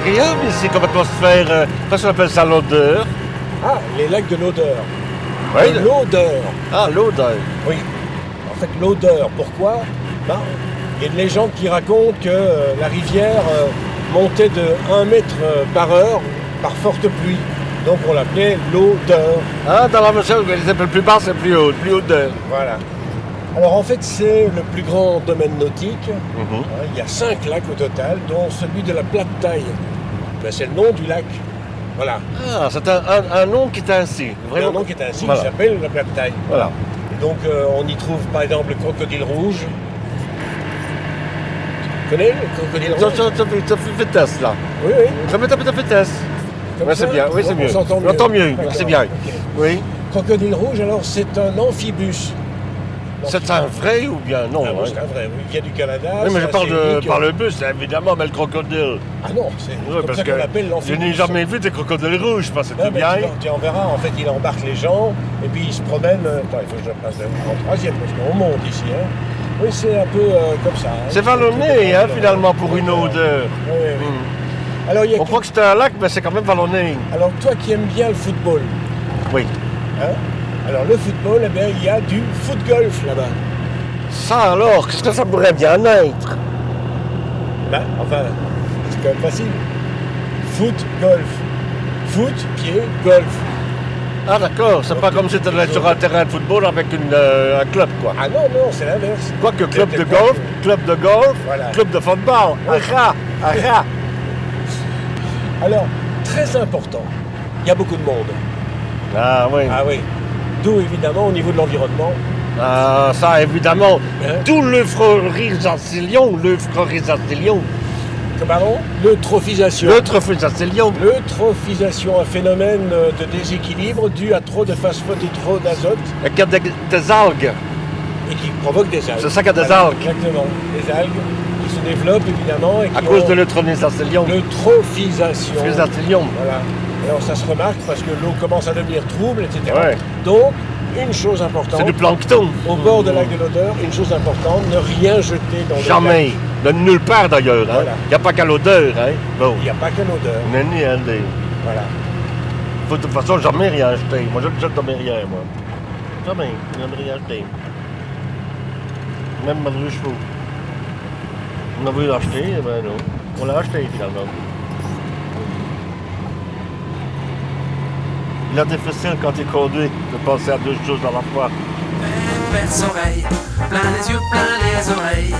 agréable ici comme atmosphère. Qu'est-ce qu'on appelle ça, l'odeur? Ah, les lacs de l'odeur. Oui. De l'odeur. Ah, l'odeur. Oui. En fait, l'odeur. Pourquoi? Ben, il y a une légende qui raconte que la rivière montait de 1 mètre par heure par forte pluie. Donc on l'appelait l'odeur. Ah, dans la mesure où c'est plus bas, c'est plus haut, plus odeur. Voilà. Alors en fait, c'est le plus grand domaine nautique. Il y a 5 lacs au total, dont celui de la Plate Taille. Ben, c'est le nom du lac. Voilà. Ah, c'est un nom qui est ainsi. Vraiment. Un nom qui est ainsi, Voilà. qui s'appelle la Plate Taille. Voilà. Et donc on y trouve par exemple le crocodile rouge. Tu connais le crocodile rouge? Ça fait vitesse, là. Oui, oui. Ça fait un peu de vitesse. Comme Oui, ça, c'est bien, oui, c'est on mieux. s'entend mieux. On entend mieux, D'accord. c'est bien. Ok. Oui. Crocodile rouge, alors c'est un amphibus. C'est un vrai ou bien non? Ah, hein? c'est un vrai, oui. Il vient du Canada. Oui, mais je c'est parle assez unique. par le bus, évidemment, mais le crocodile. Ah non, c'est Oui, comme parce ça que qu'on l'appelle je l'amphibus. n'ai jamais vu des crocodiles rouges, je pense que Non, c'est mais bien. tu en verras, en fait, il embarque les gens et puis il se promène. Attends, il faut que je passe en troisième parce qu'on monte ici. Hein. Oui, c'est un peu comme ça. Hein. C'est vallonné, hein, finalement, pour une odeur. Oui, oui, oui. Alors, il y a On croit que c'est un lac, mais c'est quand même vallonné. Alors, toi qui aimes bien le football, Oui. hein, alors le football, eh bien, il y a du foot-golf là-bas. Ça alors, qu'est-ce que ça pourrait bien être? Ben, enfin, c'est quand même facile. Foot-golf. Foot, pied, golf. Ah d'accord, c'est pas comme si tu allais sur un terrain de football avec un club, quoi. Ah non, non, c'est l'inverse. Quoique club de T'es golf, Voilà. club de football. Ah ah. Alors, très important, il y a beaucoup de monde. Ah oui. Ah oui. D'où évidemment au niveau de l'environnement. Ah, ça évidemment. Hein? D'où l'euphorisation, Pardon? L'eutrophisation. L'eutrophisation. L'eutrophisation, un phénomène de déséquilibre dû à trop de phosphate et trop d'azote Et qu'il y a des algues. et qui provoque des algues. C'est ça qu'il y a des Voilà, algues. Exactement. Des algues qui se développent évidemment et qui À cause ont de l'eutrophisation. l'eutrophisation. L'eutrophisation. Voilà. Alors ça se remarque parce que l'eau commence à devenir trouble, etc. Ouais. Donc, une chose importante, C'est du plancton. au bord de lac de l'odeur, une chose importante, ne rien jeter dans le Jamais. lac. De nulle part d'ailleurs. Hein. Voilà. Il n'y a pas qu'à l'odeur. Hein. Bon. Il n'y a pas que l'odeur. Nenni, hein, Voilà. faut de toute façon jamais rien acheter. Moi je ne jette jamais rien, moi. Jamais. Jamais rien acheter. Même malgré les chevaux. On a voulu l'acheter, eh ben non. On l'a acheté finalement. Il a difficile quand il conduit de penser à deux choses à la fois. Perce oreille, plein les yeux, plein les oreilles.